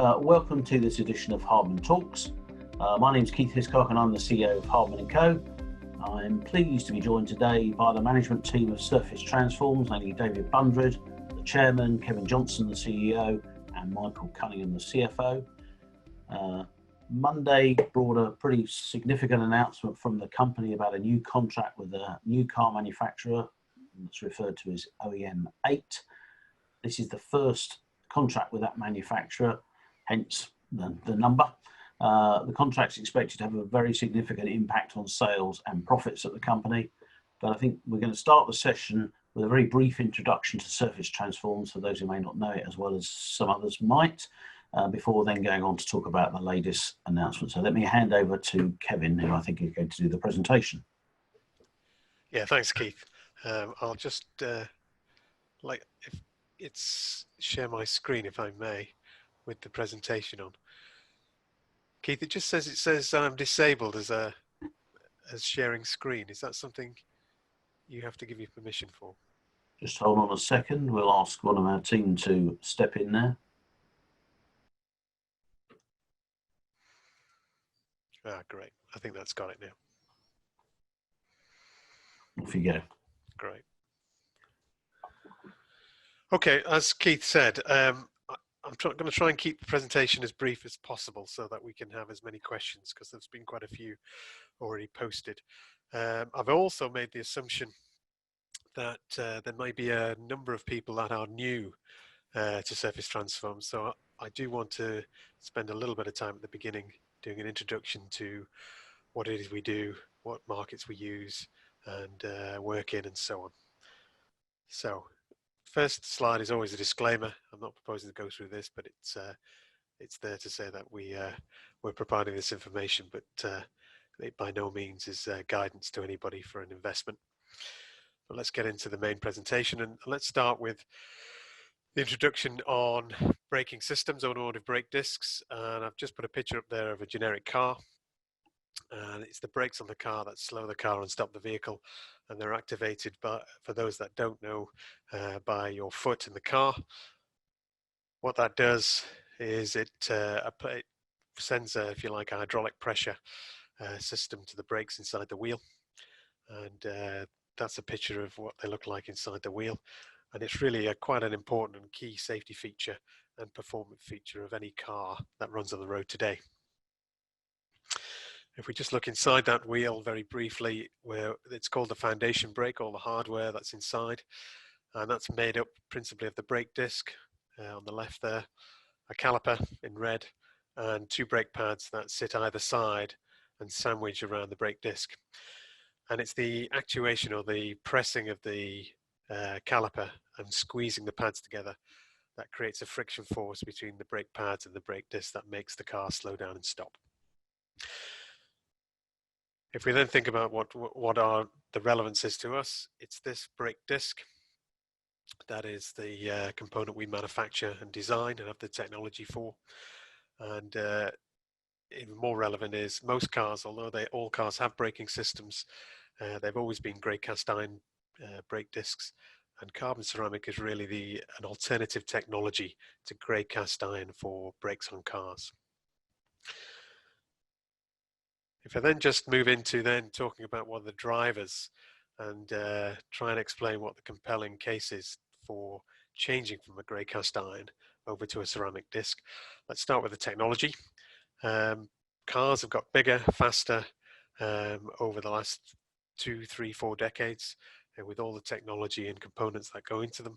Welcome to this edition of Hardman Talks. My name is Keith Hiscock and I'm the CEO of Hardman Co. I'm pleased to be joined today by the management team of Surface Transforms, namely David Bundred, the chairman, Kevin Johnson, the CEO, and Michael Cunningham, the CFO. Monday brought a pretty significant announcement from the company about a new contract with a new car manufacturer that's referred to as OEM 8. This is the first contract with that manufacturer, hence the number. The contract's expected to have a very significant impact on sales and profits at the company. But I think we're going to start the session with a very brief introduction to Surface Transforms for those who may not know it as well as some others might, before then going on to talk about the latest announcement. So let me hand over to Kevin, who I think is going to do the presentation. Yeah, thanks, Keith. I'll just share my screen, if I may, with the presentation on. Keith, it says I'm disabled as sharing screen. Is that something you have to give you permission for? Just hold on a second. We'll ask one of our team to step in there. Ah, great. I think that's got it now. Off you go. Great. Okay, as Keith said, I'm going to try and keep the presentation as brief as possible so that we can have as many questions, because there's been quite a few already posted. I've also made the assumption that there might be a number of people that are new to Surface Transforms, so I do want to spend a little bit of time at the beginning doing an introduction to what it is we do, what markets we use and work in, and so on. So first slide is always a disclaimer. I'm not proposing to go through this, but it's there to say that we're providing this information, but it by no means is guidance to anybody for an investment. But let's get into the main presentation, and let's start with the introduction on braking systems, automotive brake discs. And I've just put a picture up there of a generic car, and it's the brakes on the car that slow the car and stop the vehicle, and they're activated by, for those that don't know, by your foot in the car. What that does is it sends, if you like, a hydraulic pressure system to the brakes inside the wheel, and that's a picture of what they look like inside the wheel. And it's really quite an important and key safety feature and performance feature of any car that runs on the road today. If we just look inside that wheel very briefly, where it's called the foundation brake, all the hardware that's inside, and that's made up principally of the brake disc on the left there, a caliper in red, and two brake pads that sit either side and sandwich around the brake disc. And it's the actuation or the pressing of the caliper and squeezing the pads together that creates a friction force between the brake pads and the brake disc that makes the car slow down and stop. If we then think about what are the relevances to us, it's this brake disc. That is the component we manufacture and design and have the technology for. And even more relevant is most cars, although all cars have braking systems, they've always been grey cast iron brake discs, and carbon ceramic is really an alternative technology to grey cast iron for brakes on cars. If I then just move into talking about what are the drivers and try and explain what the compelling case is for changing from a grey cast iron over to a ceramic disc. Let's start with the technology. Cars have got bigger, faster over the last 2, 3, 4 decades, and with all the technology and components that go into them,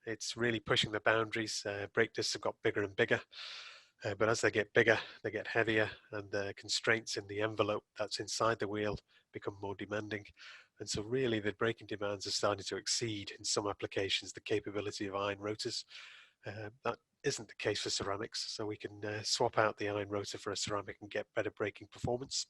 it's really pushing the boundaries. Brake discs have got bigger and bigger. But as they get bigger, they get heavier, and the constraints in the envelope that's inside the wheel become more demanding. And so really the braking demands are starting to exceed, in some applications, the capability of iron rotors. That isn't the case for ceramics, so we can swap out the iron rotor for a ceramic and get better braking performance.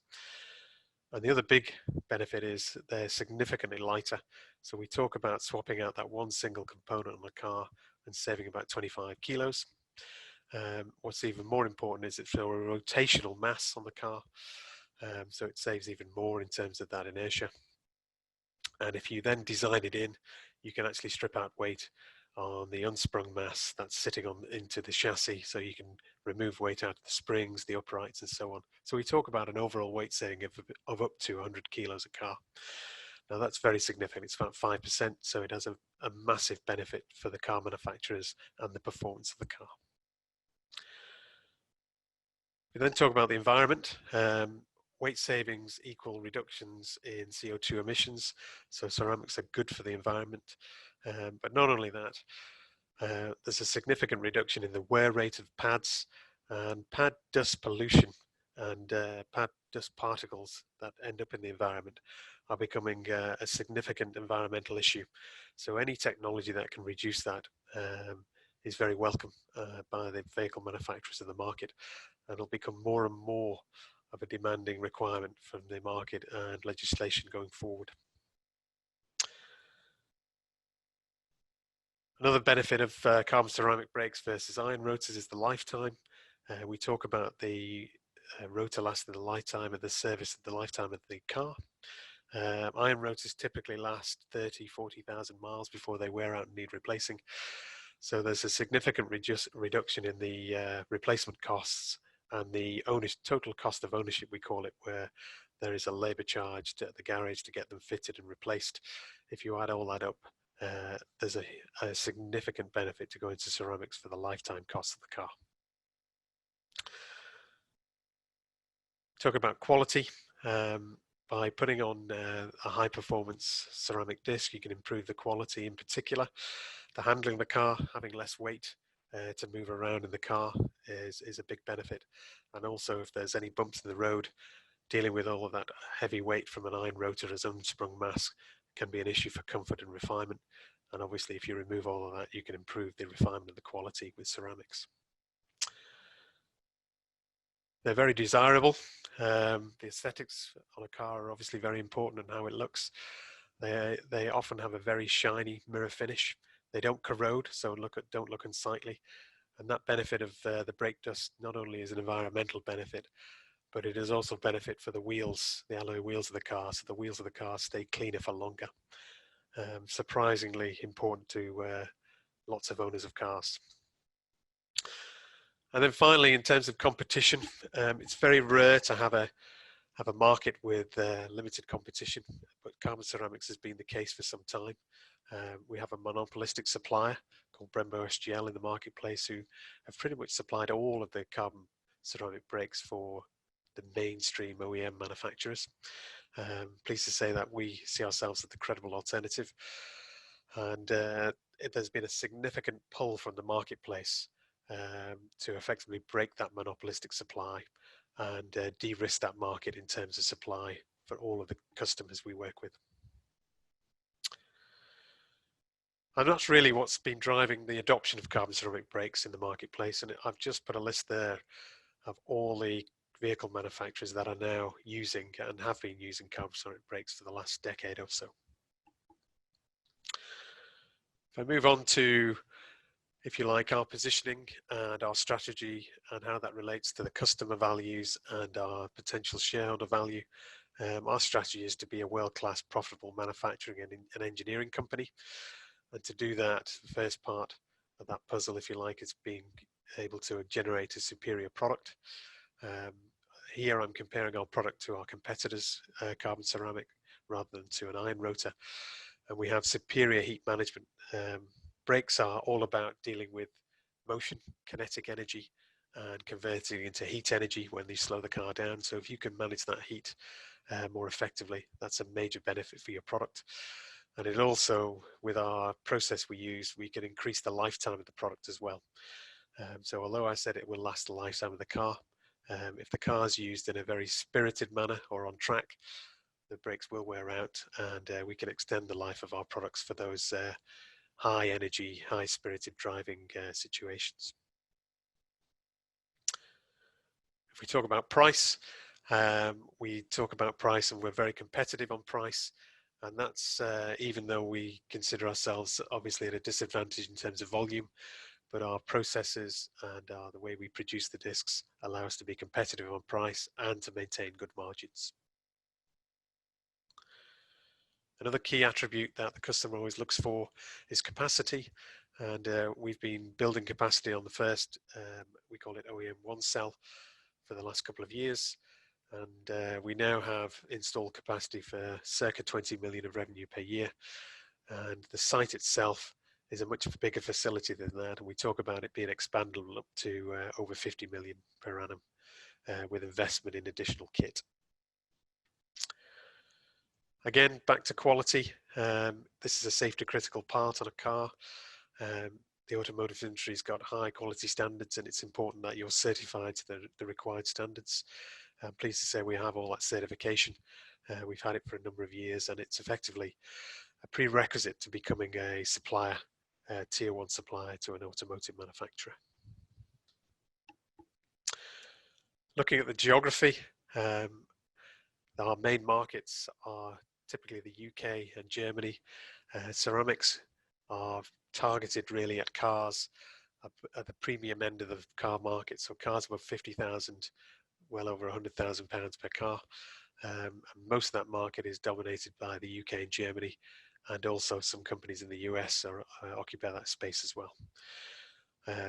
And the other big benefit is they're significantly lighter. So we talk about swapping out that one single component on the car and saving about 25 kilos. What's even more important is it's a rotational mass on the car, so it saves even more in terms of that inertia. And if you then design it in, you can actually strip out weight on the unsprung mass that's sitting on into the chassis, so you can remove weight out of the springs, the uprights, and so on. So we talk about an overall weight saving of up to 100 kilos a car. Now that's very significant. It's about 5%, so it has a massive benefit for the car manufacturers and the performance of the car. We then talk about the environment. Weight savings equal reductions in CO2 emissions, so ceramics are good for the environment. But not only that, there's a significant reduction in the wear rate of pads, and pad dust pollution and pad dust particles that end up in the environment are becoming a significant environmental issue. So any technology that can reduce that is very welcome by the vehicle manufacturers in the market, and it'll become more and more of a demanding requirement from the market and legislation going forward. Another benefit of carbon ceramic brakes versus iron rotors is the lifetime. We talk about the rotor lasting the lifetime of the service of the lifetime of the car. Iron rotors typically last 30, 40,000 miles before they wear out and need replacing. So there's a significant reduction in the replacement costs and the total cost of ownership, we call it, where there is a labour charge at the garage to get them fitted and replaced. If you add all that up, there's a significant benefit to going to ceramics for the lifetime cost of the car. Talk about quality. By putting on a high performance ceramic disc, you can improve the quality, in particular the handling of the car. Having less weight to move around in the car is a big benefit. And also, if there's any bumps in the road, dealing with all of that heavy weight from an iron rotor as unsprung mass can be an issue for comfort and refinement. And obviously, if you remove all of that, you can improve the refinement of the quality with ceramics. They're very desirable. The aesthetics on a car are obviously very important and how it looks. They often have a very shiny mirror finish. They don't corrode, so don't look unsightly. And that benefit of the brake dust not only is an environmental benefit, but it is also a benefit for the wheels, the alloy wheels of the car, so the wheels of the car stay cleaner for longer. Surprisingly important to lots of owners of cars. And then finally, in terms of competition, it's very rare to have a market with limited competition, but carbon ceramics has been the case for some time. We have a monopolistic supplier called Brembo SGL in the marketplace who have pretty much supplied all of the carbon ceramic brakes for the mainstream OEM manufacturers. Pleased to say that we see ourselves as the credible alternative, and there's been a significant pull from the marketplace to effectively break that monopolistic supply and de-risk that market in terms of supply for all of the customers we work with. And that's really what's been driving the adoption of carbon ceramic brakes in the marketplace. And I've just put a list there of all the vehicle manufacturers that are now using and have been using carbon ceramic brakes for the last decade or so. If I move on to, if you like, our positioning and our strategy and how that relates to the customer values and our potential shareholder value. Our strategy is to be a world-class profitable manufacturing and engineering company. And to do that, the first part of that puzzle, if you like, is being able to generate a superior product. Here I'm comparing our product to our competitors' carbon ceramic rather than to an iron rotor. And we have superior heat management. Brakes are all about dealing with motion, kinetic energy, and converting into heat energy when they slow the car down. So if you can manage that heat more effectively, that's a major benefit for your product. And it also, with our process we use, we can increase the lifetime of the product as well. So although I said it will last the lifetime of the car, if the car is used in a very spirited manner or on track, the brakes will wear out, and we can extend the life of our products for those high energy, high spirited driving situations. If we talk about price, we talk about price and we're very competitive on price. And that's even though we consider ourselves obviously at a disadvantage in terms of volume, but our processes and the way we produce the discs allow us to be competitive on price and to maintain good margins. Another key attribute that the customer always looks for is capacity. And we've been building capacity on the first, we call it OEM 1 cell, for the last couple of years. And we now have installed capacity for circa 20 million of revenue per year. And the site itself is a much bigger facility than that. And we talk about it being expandable up to over 50 million per annum with investment in additional kit. Again, back to quality. This is a safety critical part on a car. The automotive industry's got high quality standards, and it's important that you're certified to the required standards. I'm pleased to say we have all that certification. We've had it for a number of years, and it's effectively a prerequisite to becoming a supplier, tier 1 supplier to an automotive manufacturer. Looking at the geography, our main markets are typically the UK and Germany. Ceramics are targeted really at cars at the premium end of the car market, so cars above 50,000, well over £100,000 per car. And most of that market is dominated by the UK and Germany, and also some companies in the US occupy that space as well.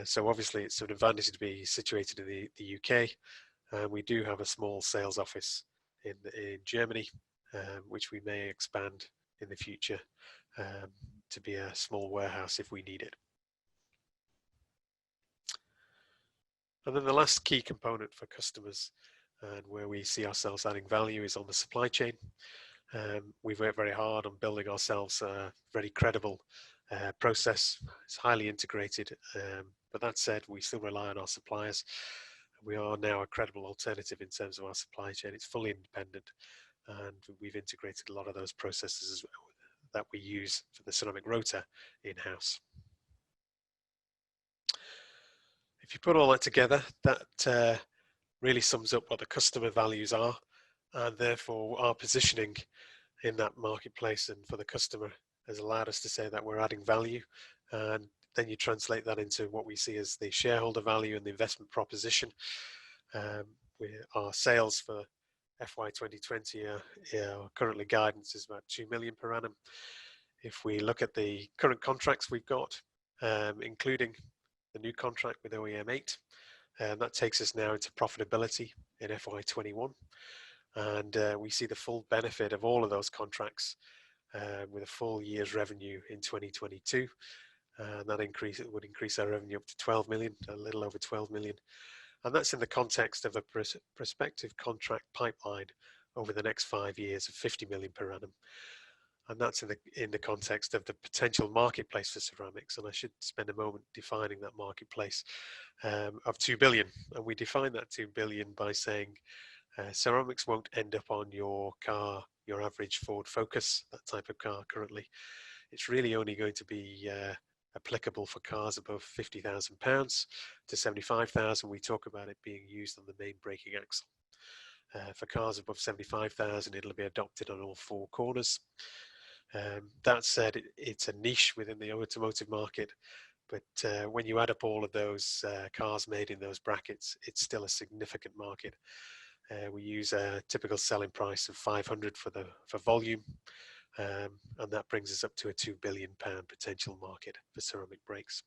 So obviously it's an advantage to be situated in the UK. We do have a small sales office in Germany, which we may expand in the future to be a small warehouse if we need it. And then the last key component for customers and where we see ourselves adding value is on the supply chain. We've worked very hard on building ourselves a very credible process. It's highly integrated, but that said, we still rely on our suppliers. We are now a credible alternative in terms of our supply chain. It's fully independent, and we've integrated a lot of those processes that we use for the ceramic rotor in-house. If you put all that together, that really sums up what the customer values are, and therefore our positioning in that marketplace and for the customer has allowed us to say that we're adding value. And then you translate that into what we see as the shareholder value and the investment proposition. Our sales for FY 2020 currently guidance is about 2 million per annum. If we look at the current contracts we've got, including the new contract with OEM 8, that takes us now into profitability in FY 21. And we see the full benefit of all of those contracts with a full year's revenue in 2022. And that would increase our revenue up to 12 million, a little over 12 million. And that's in the context of a prospective contract pipeline over the next 5 years of 50 million per annum. And that's in the context of the potential marketplace for ceramics. And I should spend a moment defining that marketplace of 2 billion. And we define that 2 billion by saying ceramics won't end up on your car, your average Ford Focus, that type of car currently. It's really only going to be applicable for cars above £50,000 to 75,000. We talk about it being used on the main braking axle. For cars above 75,000, it'll be adopted on all 4 corners. That said, it's a niche within the automotive market, but when you add up all of those cars made in those brackets, it's still a significant market. We use a typical selling price of 500 for volume, and that brings us up to a £2 billion potential market for ceramic brakes.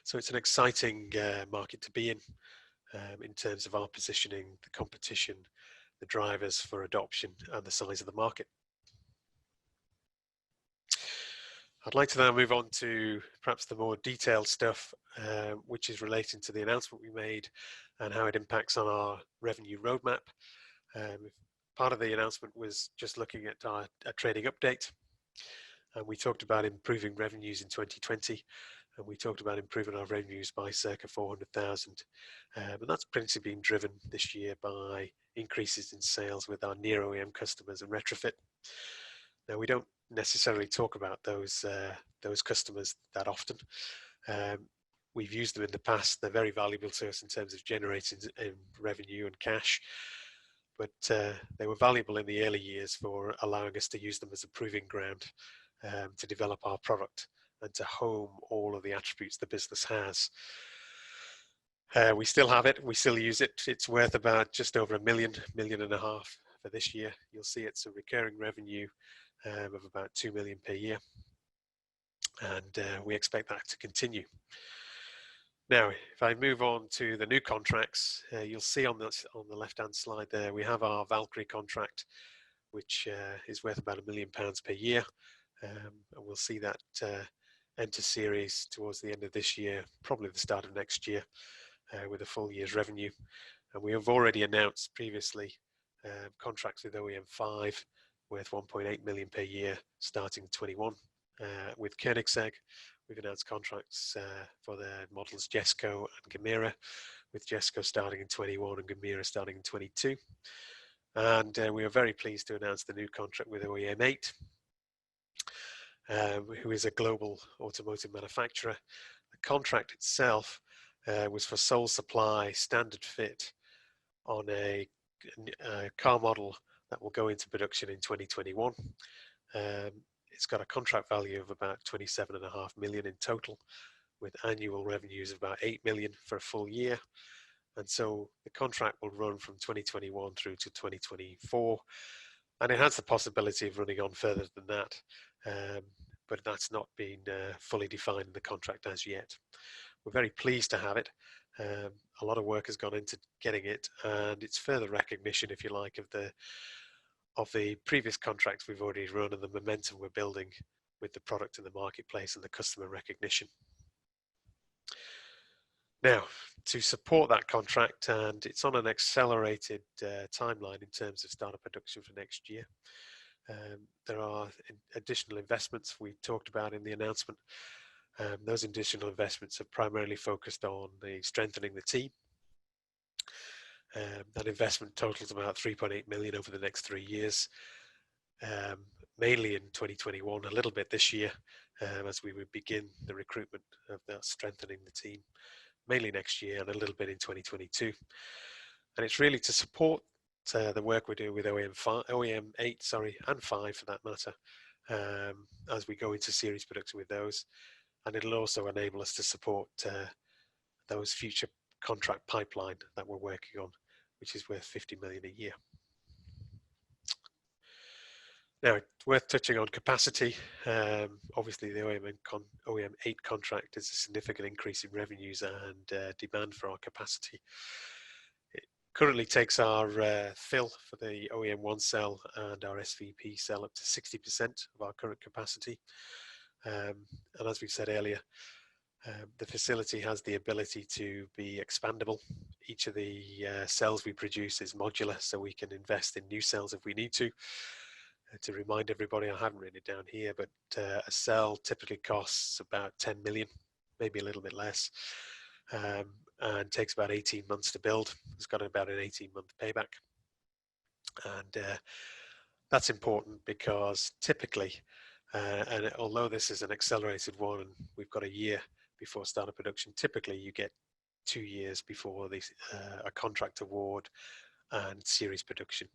So it's an exciting market to be in terms of our positioning, the competition, the drivers for adoption, and the size of the market. I'd like to now move on to perhaps the more detailed stuff, which is relating to the announcement we made and how it impacts on our revenue roadmap. Part of the announcement was just looking at our trading update, and we talked about improving revenues in 2020, and we talked about improving our revenues by circa 400,000, and that's principally been driven this year by increases in sales with our near OEM customers and retrofit. Now, we don't necessarily talk about those customers that often. We've used them in the past. They're very valuable to us in terms of generating revenue and cash, but they were valuable in the early years for allowing us to use them as a proving ground to develop our product and to home all of the attributes the business has. We still have it. We still use it. It's worth about just over £1 million, £1.5 million for this year. You'll see it's a recurring revenue of about 2 million per year. and we expect that to continue. Now, if I move on to the new contracts, you'll see on the left-hand slide there, we have our Valkyrie contract, which is worth about £1 million per year. And we'll see that enter series towards the end of this year, probably the start of next year, with a full year's revenue. And we have already announced previously contracts with OEM 5 worth 1.8 million per year starting 21. With Koenigsegg, we've announced contracts for their models Jesco and Gamera, with Jesco starting in 21 and Gamera starting in 22. And we are very pleased to announce the new contract with OEM 8, who is a global automotive manufacturer. The contract itself was for sole supply standard fit on a car model that will go into production in 2021. It's got a contract value of about 27.5 million in total, with annual revenues of about 8 million for a full year. And so the contract will run from 2021 through to 2024, and it has the possibility of running on further than that, but that's not been fully defined in the contract as yet. We're very pleased to have it. A lot of work has gone into getting it, and it's further recognition, if you like, of the previous contracts we've already run and the momentum we're building with the product in the marketplace and the customer recognition. Now, to support that contract, and it's on an accelerated timeline in terms of startup production for next year. There are additional investments we talked about in the announcement. Those additional investments are primarily focused on strengthening the team. That investment totals about 3.8 million over the next 3 years, mainly in 2021, a little bit this year, as we would begin the recruitment of that strengthening the team, mainly next year and a little bit in 2022. And it's really to support the work we're doing with OEM 8, and 5 for that matter, as we go into series production with those. And it'll also enable us to support those future contract pipeline that we're working on, which is worth 50 million a year. Now, it's worth touching on capacity. Obviously, the OEM 8 contract is a significant increase in revenues and demand for our capacity. It currently takes our fill for the OEM 1 cell and our SVP cell up to 60% of our current capacity. And as we said earlier, the facility has the ability to be expandable. Each of the cells we produce is modular, so we can invest in new cells if we need to. To remind everybody, I haven't written it down here, but a cell typically costs about 10 million, maybe a little bit less, and takes about 18 months to build. It's got about an 18-month payback. And that's important because typically, and although this is an accelerated one and we've got a year before start of production, typically you get 2 years before a contract award and series production.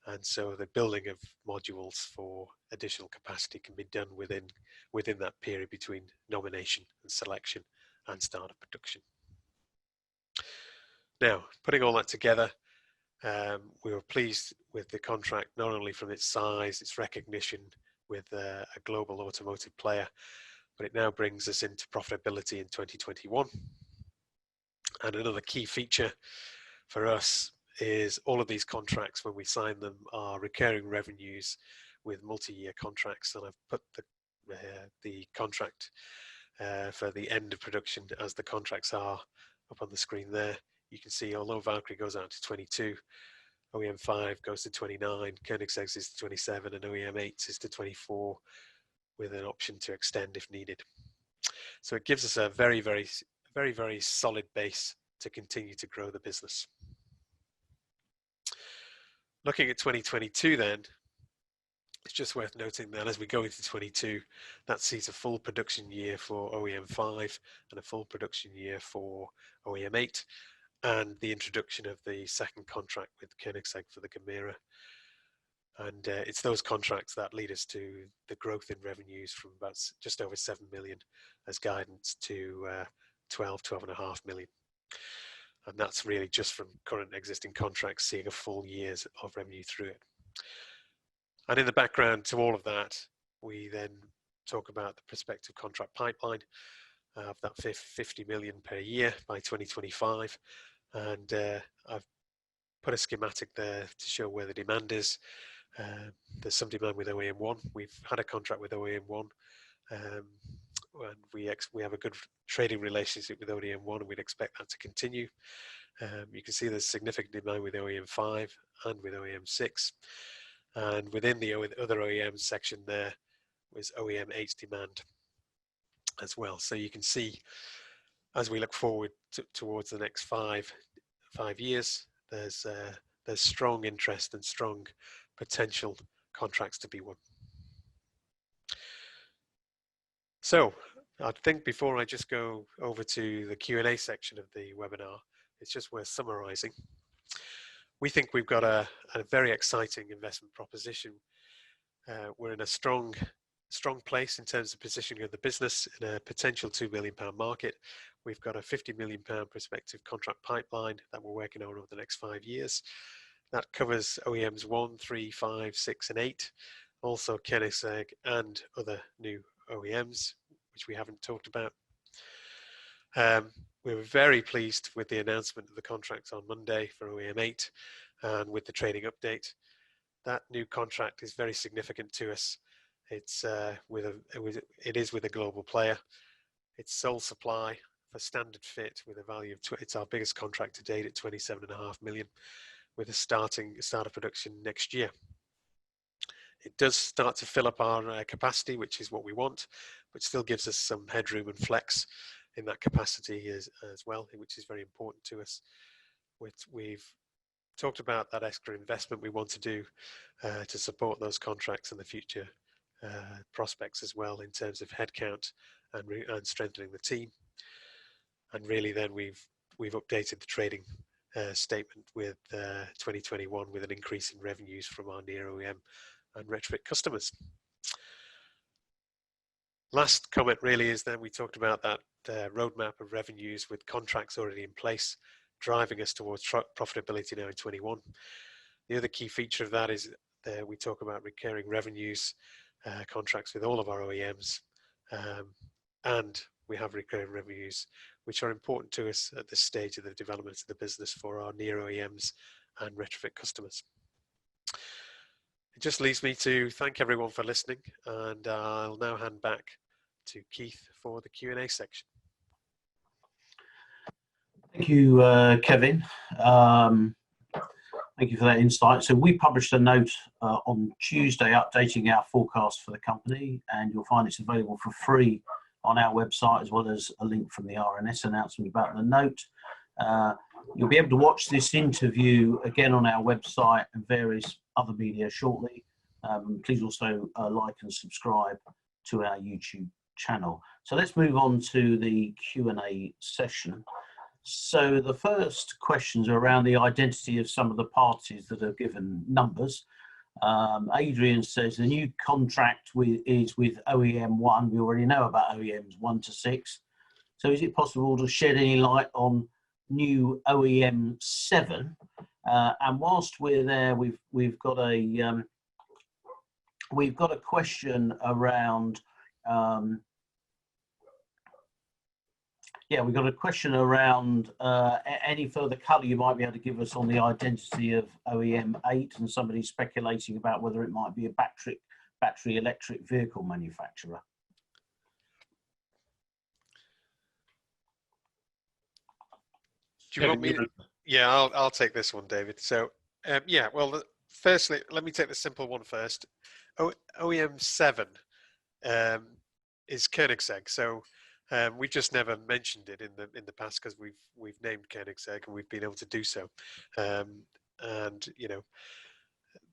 And so the building of modules for additional capacity can be done within that period between nomination and selection and start of production. Now, putting all that together, we were pleased with the contract, not only from its size, its recognition with a global automotive player, but it now brings us into profitability in 2021. And another key feature for us is all of these contracts, when we sign them, are recurring revenues with multi-year contracts. And I've put the contract for the end of production as the contracts are up on the screen there. You can see, although Valkyrie goes out to 22, OEM 5 goes to 29, Koenigsegg is to 27, and OEM 8 is to 24, with an option to extend if needed. So it gives us a very, very solid base to continue to grow the business. Looking at 2022 then, it's just worth noting that as we go into 22, that sees a full production year for OEM 5 and a full production year for OEM 8, and the introduction of the second contract with Koenigsegg for the Gamera. And it's those contracts that lead us to the growth in revenues from about just over 7 million as guidance to 12.5 million. And that's really just from current existing contracts seeing a full year's of revenue through it. And in the background to all of that, we then talk about the prospective contract pipeline of that 50 million per year by 2025. And I've put a schematic there to show where the demand is. There's some demand with OEM 1. We've had a contract with OEM 1. And we have a good trading relationship with OEM 1, and we'd expect that to continue. You can see there's significant demand with OEM 5 and with OEM 6. And within the other OEM section there was OEM 8's demand as well. So you can see, as we look forward towards the next five years, there's strong interest and strong potential contracts to be won. So I think before I just go over to the Q&A section of the webinar, it's just worth summarizing. We think we've got a very exciting investment proposition. We're in a strong place in terms of positioning of the business in a potential £2 billion market. We've got a £50 million prospective contract pipeline that we're working on over the next 5 years. That covers OEMs 1, 3, 5, 6, and 8, also Koenigsegg and other new OEMs, which we haven't talked about. We were very pleased with the announcement of the contracts on Monday for OEM 8 and with the trading update. That new contract is very significant to us. It is with a global player. It's sole supply for standard fit with a value of, it's our biggest contract to date at 27.5 million with a start of production next year. It does start to fill up our capacity, which is what we want, but still gives us some headroom and flex in that capacity as well, which is very important to us. We've talked about that extra investment we want to do to support those contracts and the future prospects as well in terms of headcount and strengthening the team. And really then we've updated the trading statement with 2021 with an increase in revenues from our near OEM and retrofit customers. Last comment really is that we talked about that roadmap of revenues with contracts already in place, driving us towards profitability now in 21. The other key feature of that is we talk about recurring revenues, contracts with all of our OEMs, and we have recurring revenues, which are important to us at this stage of the development of the business for our near OEMs and retrofit customers. It just leaves me to thank everyone for listening, and I'll now hand back to Keith for the Q&A section. Thank you, Kevin. Thank you for that insight. So we published a note on Tuesday updating our forecast for the company, and you'll find it's available for free on our website, as well as a link from the RNS announcement about the note. You'll be able to watch this interview again on our website and various other media shortly. Please also like and subscribe to our YouTube channel. So let's move on to the Q&A session. So the first questions are around the identity of some of the parties that are given numbers. Adrian says the new contract is with OEM 1. We already know about OEMs 1 to 6. So is it possible to shed any light on new OEM 7? And whilst we're there, we've got a question around. We've got a question around any further colour you might be able to give us on the identity of OEM 8, and somebody speculating about whether it might be a battery electric vehicle manufacturer. Do you want me to? Yeah, I'll take this one, David. So, well, firstly, let me take the simple one first. OEM 7 is Koenigsegg. So we've just never mentioned it in the past because we've named Koenigsegg and we've been able to do so, and you know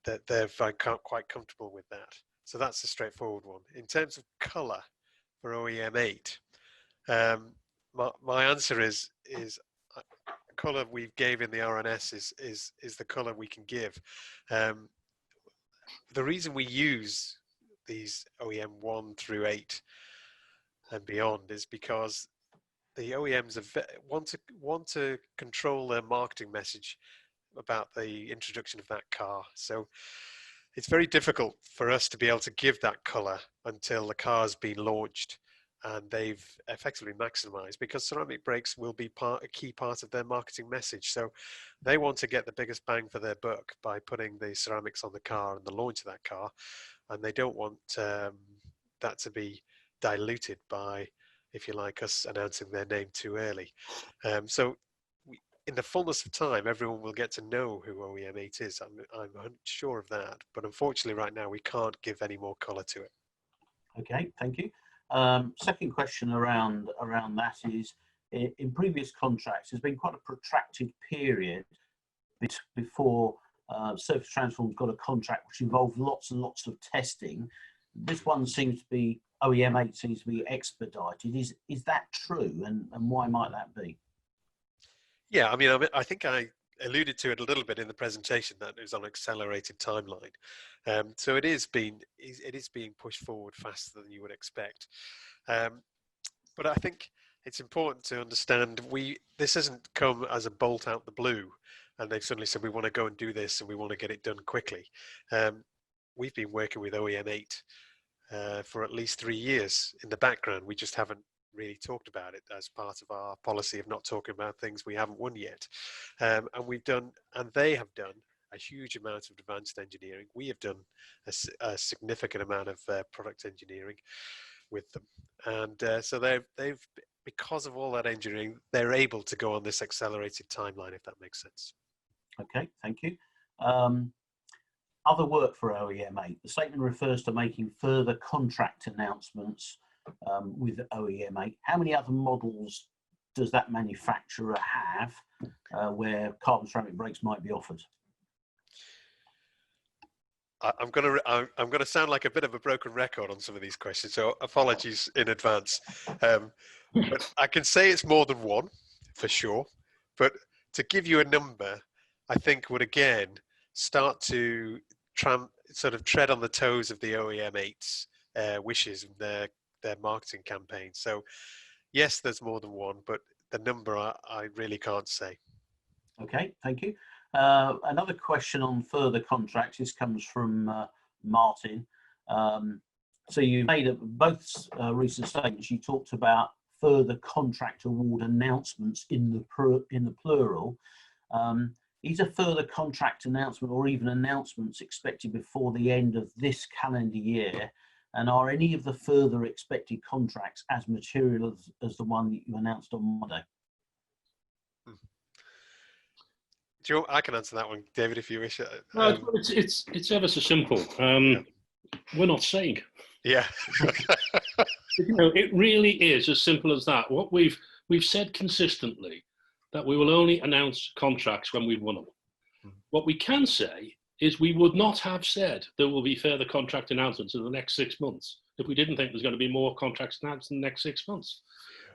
that they're quite comfortable with that. So that's a straightforward one. In terms of colour for OEM 8, my answer is colour we gave in the RNS is the colour we can give. The reason we use these OEM 1 through 8 and beyond is because the OEMs want to control their marketing message about the introduction of that car. So it's very difficult for us to be able to give that color until the car's been launched and they've effectively maximized, because ceramic brakes will be a key part of their marketing message. So they want to get the biggest bang for their buck by putting the ceramics on the car and the launch of that car, and they don't want that to be diluted by, if you like, us announcing their name too early. So in the fullness of time, everyone will get to know who OEM 8 is. I'm sure of that. But unfortunately, right now, we can't give any more colour to it. Okay, thank you. Second question around that is, in previous contracts, there's been quite a protracted period before Surface Transform's got a contract which involved lots and lots of testing. This one seems to be, OEM 8 seems to be expedited. Is that true, and why might that be? Yeah, I think I alluded to it a little bit in the presentation that it was on an accelerated timeline. So it is being pushed forward faster than you would expect. But I think it's important to understand this hasn't come as a bolt out the blue, and they've suddenly said we want to go and do this and we want to get it done quickly. We've been working with OEM 8 for at least 3 years in the background. We just haven't really talked about it as part of our policy of not talking about things we haven't won yet. And they have done a huge amount of advanced engineering. We have done a significant amount of product engineering with them. And so they've, because of all that engineering, they're able to go on this accelerated timeline, if that makes sense. Okay, thank you. Other work for OEM 8. The statement refers to making further contract announcements with OEM 8. How many other models does that manufacturer have where carbon ceramic brakes might be offered? I'm gonna sound like a bit of a broken record on some of these questions, so apologies in advance. But I can say it's more than one, for sure. But to give you a number, I think would again start to sort of tread on the toes of the OEM 8's wishes and their marketing campaign. So yes, there's more than one, but the number I really can't say. Okay, thank you. Another question on further contracts. This comes from Martin. So you made both recent statements. You talked about further contract award announcements in the plural. Is a further contract announcement or even announcements expected before the end of this calendar year? And are any of the further expected contracts as material as the one that you announced on Monday? I can answer that one, David, if you wish. It's ever so simple. We're not saying. Yeah. It really is as simple as that. What we've said consistently that we will only announce contracts when we've won them. What we can say is we would not have said there will be further contract announcements in the next 6 months if we didn't think there's going to be more contracts announced in the next 6 months.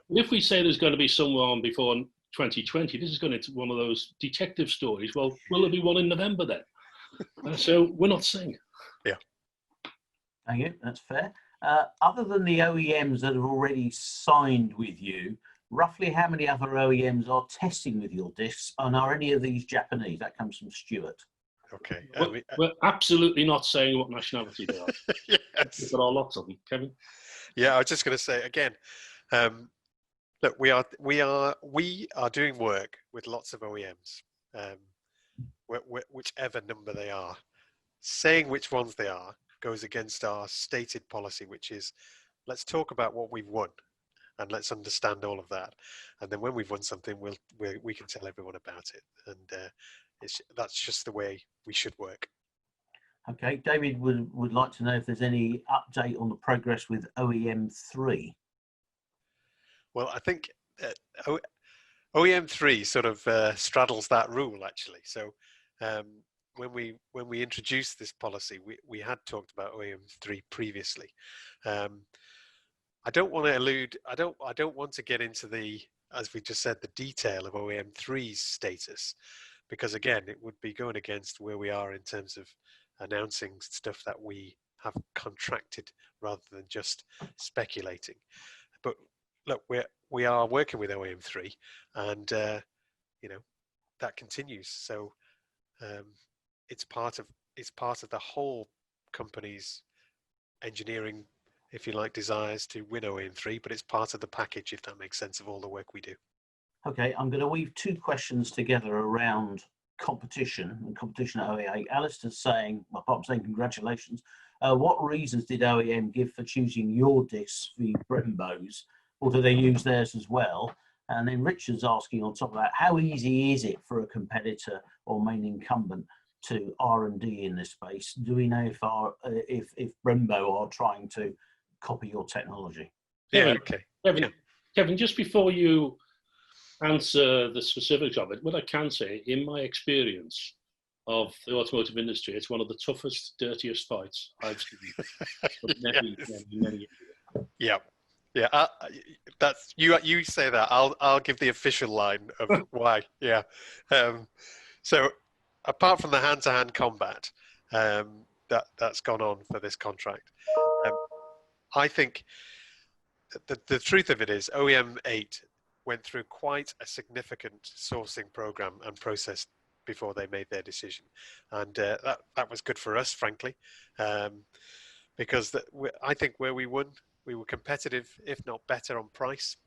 If we say there's going to be someone before 2020, this is going into one of those detective stories. Well, will there be one in November then? So we're not saying. Yeah. Thank you. That's fair. Other than the OEMs that have already signed with you, roughly how many other OEMs are testing with your discs, and are any of these Japanese? That comes from Stuart. Okay. We're absolutely not saying what nationality they are. Yes. There are lots of them. Kevin? Yeah, I was just going to say again, look, we are doing work with lots of OEMs, whichever number they are. Saying which ones they are goes against our stated policy, which is let's talk about what we've won and let's understand all of that. And then when we've won something, we can tell everyone about it. And that's just the way we should work. Okay, David would like to know if there's any update on the progress with OEM 3. Well, I think OEM 3 sort of straddles that rule, actually. So when we introduced this policy, we had talked about OEM 3 previously. I don't want to get into the, as we just said, the detail of OEM 3's status, because again, it would be going against where we are in terms of announcing stuff that we have contracted rather than just speculating. But look, we are working with OEM 3, and that continues. So it's part of it's part of the whole company's engineering, if you like, desires to win OEM 3, but it's part of the package, if that makes sense, of all the work we do. Okay, I'm going to weave two questions together around competition and competition at OEM. Alistair's saying, well, I'm saying congratulations. What reasons did OEM give for choosing your discs for Brembo's, or do they use theirs as well? And then Richard's asking on top of that, how easy is it for a competitor or main incumbent to R&D in this space? Do we know if Brembo are trying to copy your technology? Yeah, okay. Kevin, just before you answer the specifics of it, what I can say, in my experience of the automotive industry, it's one of the toughest, dirtiest fights I've seen. Many years ago. Yeah. Yeah, that's you say that. I'll give the official line of why. Yeah. So apart from the hand-to-hand combat that's gone on for this contract, I think the truth of it is OEM 8 went through quite a significant sourcing program and process before they made their decision, and that was good for us, frankly, because I think where we won. We were competitive, if not better, on price.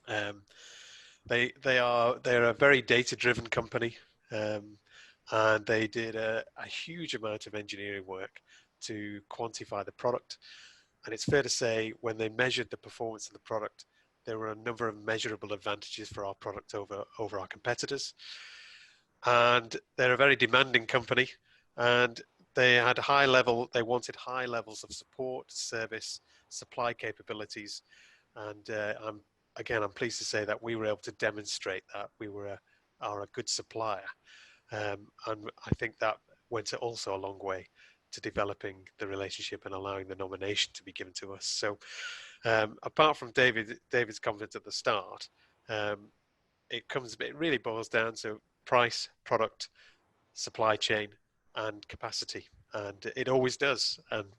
They're a very data-driven company, and they did a huge amount of engineering work to quantify the product. And it's fair to say, when they measured the performance of the product, there were a number of measurable advantages for our product over our competitors. And they're a very demanding company, and they wanted high levels of support, service, supply capabilities, and I'm pleased to say that we were able to demonstrate that we are a good supplier, and I think that went also a long way to developing the relationship and allowing the nomination to be given to us. So apart from David's comment at the start, it really boils down to price, product, supply chain, and capacity, and it always does, and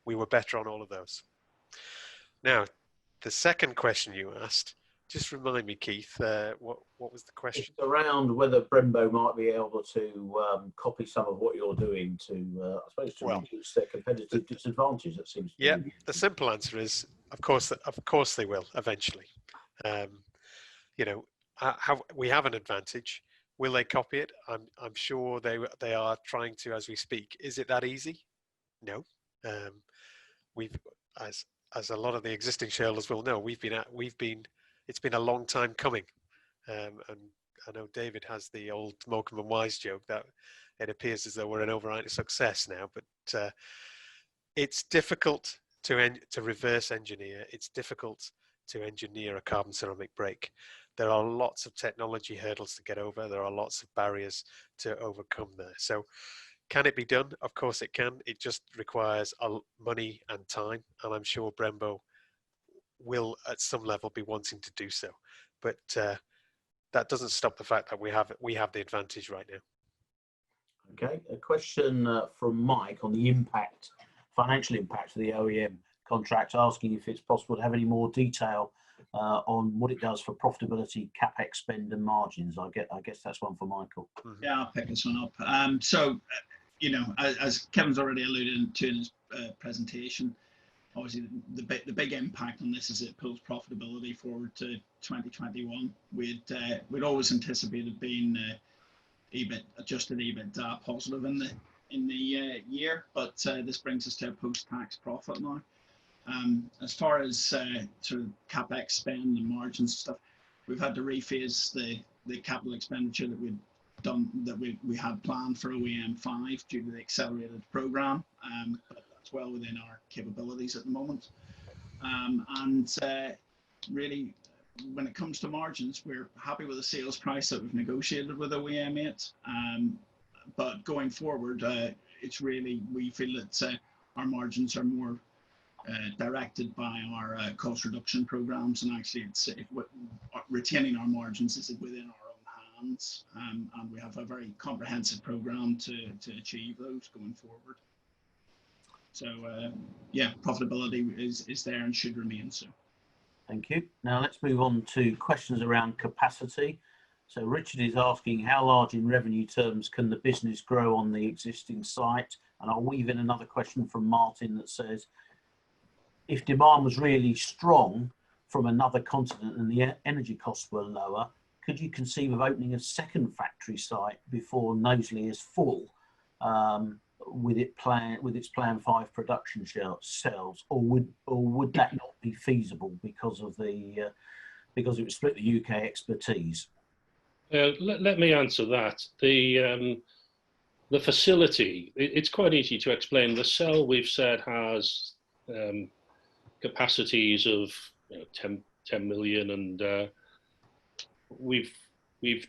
we were better on all of those. Now, the second question you asked, just remind me, Keith, what was the question? It's around whether Brembo might be able to copy some of what you're doing to, I suppose, to reduce their competitive disadvantage. That seems. Yeah, the simple answer is, of course they will eventually. We have an advantage. Will they copy it? I'm sure they are trying to as we speak. Is it that easy? No. We've as a lot of the existing shareholders will know, it's been a long time coming, and I know David has the old Morecambe and Wise joke that it appears as though we're an overnight success now, but it's difficult to reverse engineer. It's difficult to engineer a carbon ceramic brake. There are lots of technology hurdles to get over. There are lots of barriers to overcome there. So can it be done? Of course it can. It just requires money and time, and I'm sure Brembo will at some level be wanting to do so. But that doesn't stop the fact that we have the advantage right now. Okay, a question from Mike on the financial impact of the OEM contract, asking if it's possible to have any more detail on what it does for profitability, capex spend, and margins. I guess that's one for Michael. Yeah, I'll pick this one up. So, as Kevin's already alluded to in his presentation, obviously the big impact on this is it pulls profitability forward to 2021. We'd always anticipated being adjusted EBITDA positive in the year, but this brings us to a post-tax profit now. As far as sort of capex spend and margins and stuff, we've had to rephase the capital expenditure that we had planned for OEM 5 due to the accelerated program, but that's well within our capabilities at the moment. Really, when it comes to margins, we're happy with the sales price that we've negotiated with OEM 8, but going forward, it's really, we feel that our margins are more directed by our cost reduction programs, and actually retaining our margins is within our own hands, and we have a very comprehensive program to achieve those going forward. So yeah, profitability is there and should remain so. Thank you. Now let's move on to questions around capacity. So Richard is asking, how large in revenue terms can the business grow on the existing site? And I'll weave in another question from Martin that says, if demand was really strong from another continent and the energy costs were lower, could you conceive of opening a second factory site before Knowsley is full, with its Plan 5 production cells, or would that not be feasible because it would split the UK expertise? Let me answer that. The facility, it's quite easy to explain. The cell we've said has capacities of 10 million, and we've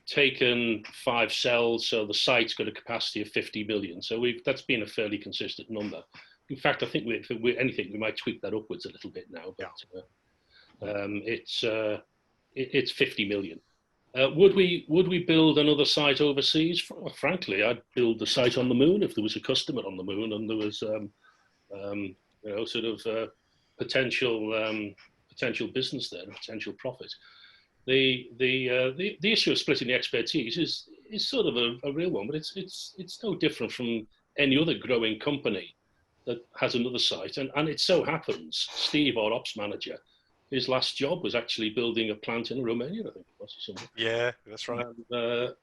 taken 5 cells, so the site's got a capacity of 50 million. So that's been a fairly consistent number. In fact, I think if anything, we might tweak that upwards a little bit now. But it's 50 million. Would we build another site overseas? Frankly, I'd build the site on the moon if there was a customer on the moon and there was potential business there, potential profit. The issue of splitting the expertise is sort of a real one, but it's no different from any other growing company that has another site. And it so happens, Steve, our ops manager, his last job was actually building a plant in Romania, I think it was, or something. Yeah, that's right. And,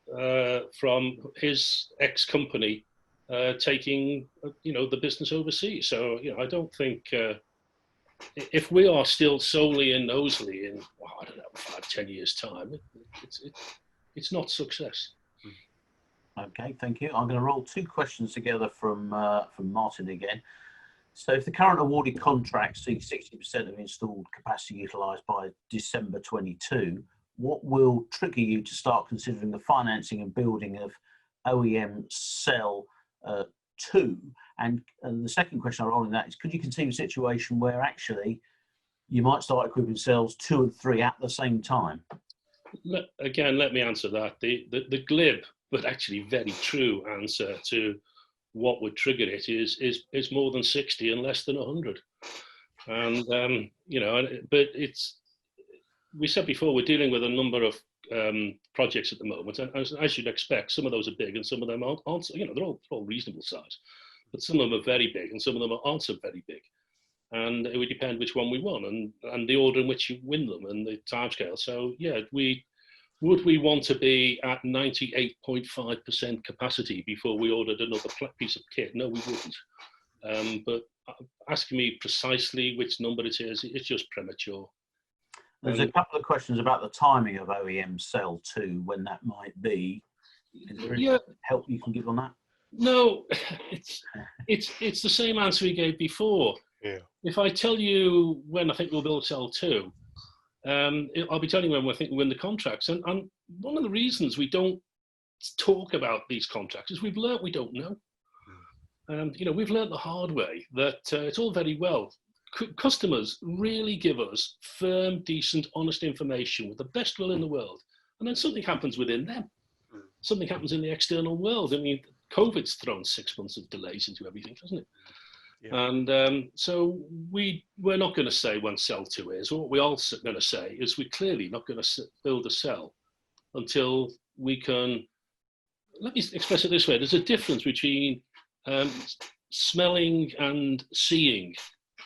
from his ex-company taking the business overseas. So I don't think if we are still solely in Knowsley in I don't know 5-10 years time, it's not success. Okay, thank you. I'm going to roll 2 questions together from Martin again. So if the current awarded contracts see 60% of installed capacity utilised by December 22, what will trigger you to start considering the financing and building of OEM Cell 2? And the second question I'll roll in that is, could you conceive a situation where actually you might start equipping cells 2 and 3 at the same time? Again, let me answer that. The glib but actually very true answer to what would trigger it is more than 60 and less than 100. And but we said before, we're dealing with a number of projects at the moment, and as you'd expect, some of those are big and some of them aren't. They're all reasonable size, but some of them are very big and some of them aren't so very big. And it would depend which one we won and the order in which you win them and the timescale. So yeah, would we want to be at 98.5% capacity before we ordered another piece of kit? No, we wouldn't. But asking me precisely which number it is, it's just premature. There's a couple of questions about the timing of OEM Cell 2, when that might be. Is there any help you can give on that? No, it's the same answer we gave before. Yeah. If I tell you when I think we'll build Cell 2, I'll be telling you when I think we'll win the contracts. And one of the reasons we don't talk about these contracts is we've learnt we don't know. We've learnt the hard way that it's all very well. Customers really give us firm, decent, honest information with the best will in the world. And then something happens within them. Something happens in the external world. I mean, COVID's thrown 6 months of delays into everything, hasn't it? Yeah. And so we're not going to say when Cell 2 is. What we're also going to say is we're clearly not going to build a cell until we can, let me express it this way, there's a difference between smelling and seeing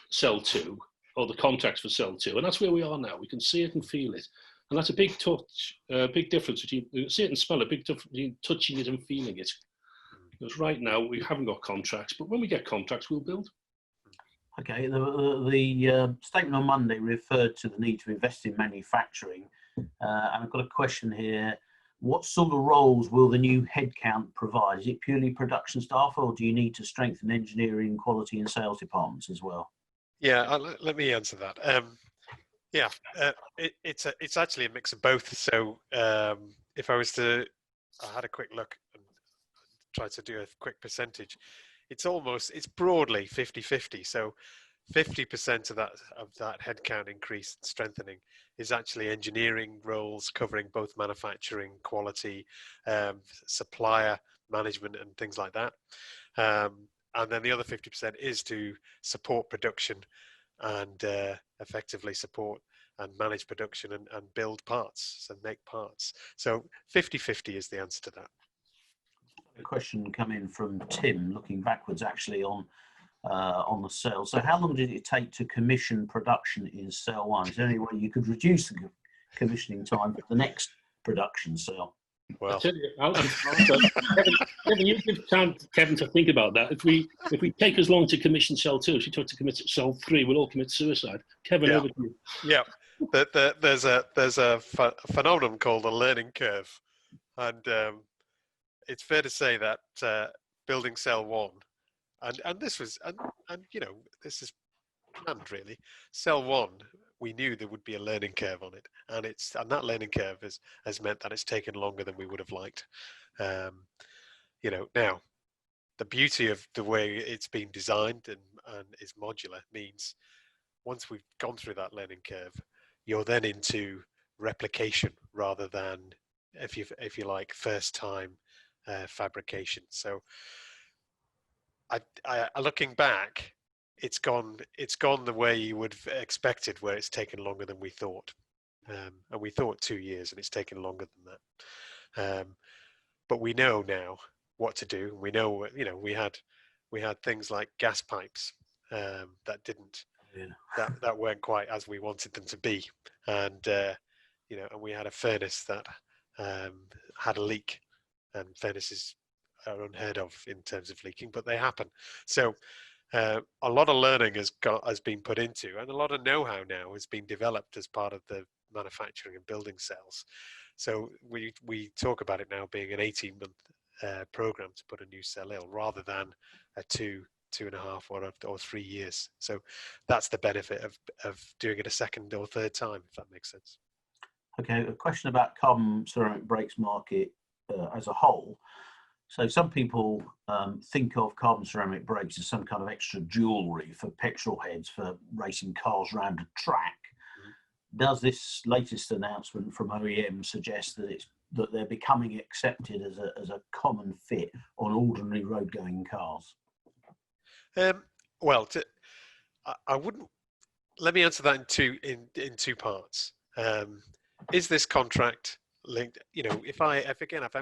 Cell 2, or the contracts for Cell 2, and that's where we are now. We can see it and feel it. And that's a big difference between, see it and smell it, big difference between touching it and feeling it. Because right now we haven't got contracts, but when we get contracts, we'll build. Okay, the statement on Monday referred to the need to invest in manufacturing. And I've got a question here. What sort of roles will the new headcount provide? Is it purely production staff, or do you need to strengthen engineering, quality and sales departments as well? Yeah, let me answer that. It's actually a mix of both. So if I had a quick look and tried to do a quick percentage, it's broadly 50-50. So 50% of that headcount increase and strengthening is actually engineering roles covering both manufacturing, quality, supplier management and things like that. And then the other 50% is to support production and effectively support manage production and build parts and make parts. So 50-50 is the answer to that. A question come in from Tim, looking backwards actually on the cell. So how long did it take to commission production in cell 1? Is there any way you could reduce the commissioning time for the next production cell? Well, I'll tell you, Kevin, you give time to Kevin to think about that. If we take as long to commission cell 2, she took to commit cell 3, we'll all commit suicide. Kevin, over to you. Yeah, there's a phenomenon called a learning curve, and it's fair to say that building cell 1, and this was and you know, this is planned really. Cell 1, we knew there would be a learning curve on it, and that learning curve has meant that it's taken longer than we would have liked. You know, now the beauty of the way it's been designed and is modular means once we've gone through that learning curve, you're then into replication rather than, if you like, first time fabrication. So I looking back, it's gone the way you would have expected, where it's taken longer than we thought, and we thought 2 years, and it's taken longer than that. But we know now what to do. We know, you know, we had things like gas pipes that didn't that weren't quite as we wanted them to be, and you know, and we had a furnace that had a leak, and furnaces are unheard of in terms of leaking, but they happen. So a lot of learning has been put into, and a lot of know-how now has been developed as part of the manufacturing and building cells. So we talk about it now being an 18-month program to put a new cell in, rather than a 2.5 or 3 years. So that's the benefit of doing it a second or third time, if that makes sense. Okay, a question about carbon ceramic brakes market as a whole. So some people think of carbon ceramic brakes as some kind of extra jewellery for petrol heads for racing cars around a track. Does this latest announcement from OEM suggest that they're becoming accepted as a common fit on ordinary road-going cars? Well, I wouldn't. Let me answer that in two parts. Is this contract linked? You know, if I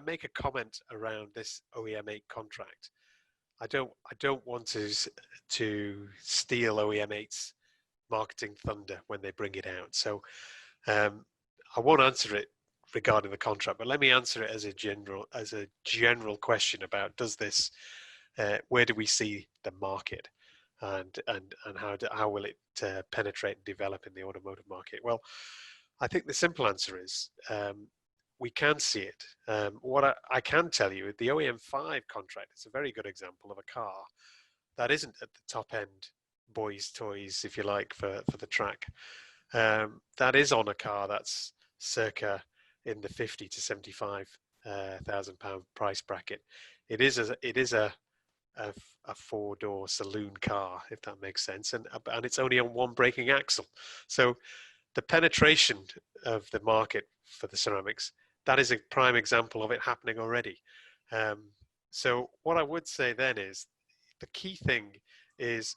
make a comment around this OEM 8 contract, I don't want to steal OEM 8's marketing thunder when they bring it out. So I won't answer it regarding the contract, but let me answer it as a general question about does this where do we see the market, and how will it penetrate and develop in the automotive market? Well, I think the simple answer is we can see it. What I can tell you, the OEM 5 contract is a very good example of a car that isn't at the top end boys' toys, if you like, for the track. That is on a car that's circa in the 50 to 75,000 pound price bracket. It is a 4-door saloon car, if that makes sense, and it's only on one braking axle. So the penetration of the market for the ceramics, that is a prime example of it happening already. So what I would say then is the key thing is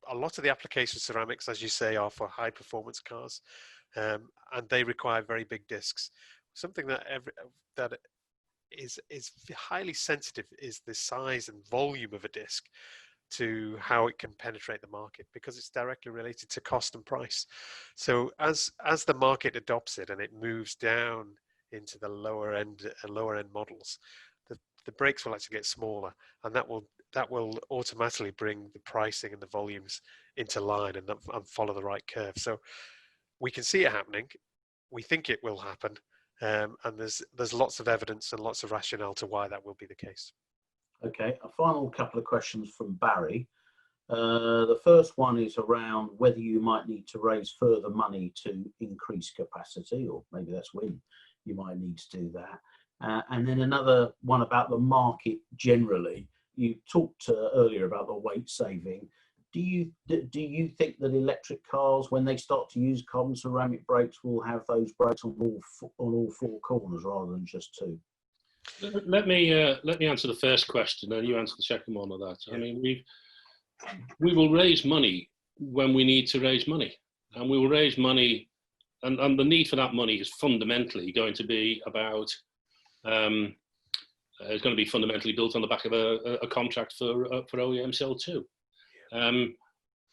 a lot of the application of ceramics, as you say, are for high performance cars, and they require very big discs. Something that is highly sensitive is the size and volume of a disc to how it can penetrate the market, because it's directly related to cost and price. So as the market adopts it and it moves down into the lower end models, the brakes will actually get smaller, and that will automatically bring the pricing and the volumes into line and follow the right curve. So we can see it happening. We think it will happen. And there's lots of evidence and lots of rationale to why that will be the case. Okay, a final couple of questions from Barry. The first one is around whether you might need to raise further money to increase capacity, or maybe that's when you might need to do that. And then another one about the market generally. You talked earlier about the weight saving. Do you think that electric cars, when they start to use carbon ceramic brakes, will have those brakes on all 4 corners rather than just 2? Let me answer the first question, and you answer the second one of that. Yeah. I mean, we will raise money when we need to raise money, and we will raise money and the need for that money is fundamentally going to be about, it's going to be fundamentally built on the back of a contract for OEM Cell 2.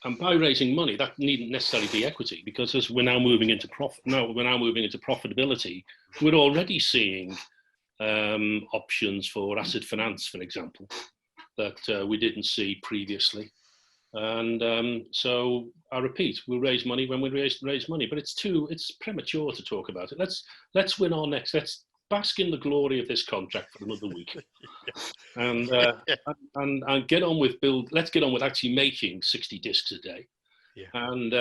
And by raising money, that needn't necessarily be equity, because as we're now moving into profitability, we're already seeing options for asset finance, for example, that we didn't see previously. And so I repeat, we'll raise money when we raise money, but it's premature to talk about it. Let's win our next. Let's bask in the glory of this contract for another week, and get on with Let's get on with actually making 60 discs a day, and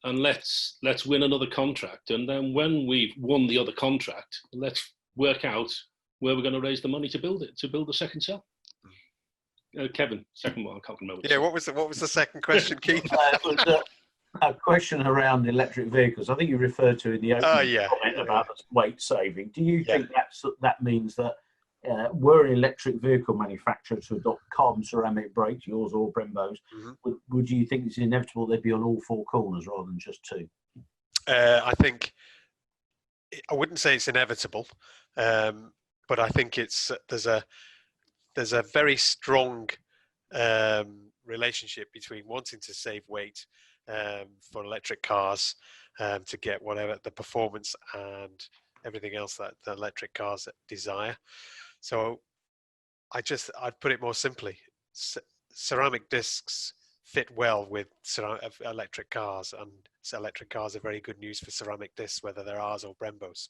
let's win another contract. And then when we've won the other contract, let's work out where we're going to raise the money to build the second cell. Kevin, second one, I can't remember. Yeah, what was the second question, Keith? It was a question around electric vehicles. I think you referred to in the opening comment about weight saving. Do you think that means that were an electric vehicle manufacturer to adopt carbon ceramic brakes, yours or Brembo's, would you think it's inevitable they'd be on all four corners rather than just two? I think I wouldn't say it's inevitable, but I think there's a very strong relationship between wanting to save weight for electric cars to get whatever the performance and everything else that the electric cars desire. So I'd put it more simply. Ceramic discs fit well with electric cars, and electric cars are very good news for ceramic discs, whether they're ours or Brembo's.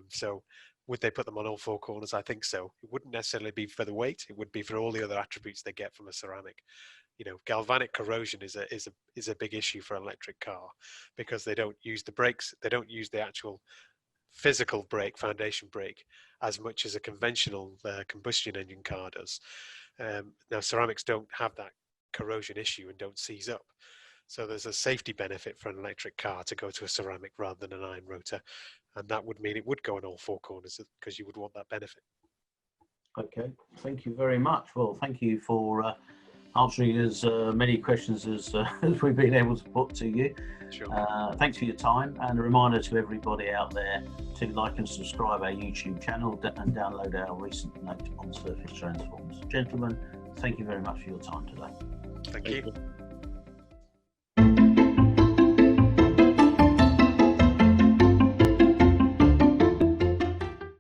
So would they put them on all four corners? I think so. It wouldn't necessarily be for the weight. It would be for all the other attributes they get from a ceramic. You know, galvanic corrosion is a big issue for an electric car, because they don't use the brakes. They don't use the actual physical brake, foundation brake, as much as a conventional combustion engine car does. Now, ceramics don't have that corrosion issue and don't seize up. So there's a safety benefit for an electric car to go to a ceramic rather than an iron rotor. And that would mean it would go in all four corners, because you would want that benefit. Okay, thank you very much. Well, thank you for answering as many questions as we've been able to put to you. Sure. Thanks for your time, and a reminder to everybody out there to like and subscribe our YouTube channel and download our recent note on surface transforms. Gentlemen, thank you very much for your time today. Thank you.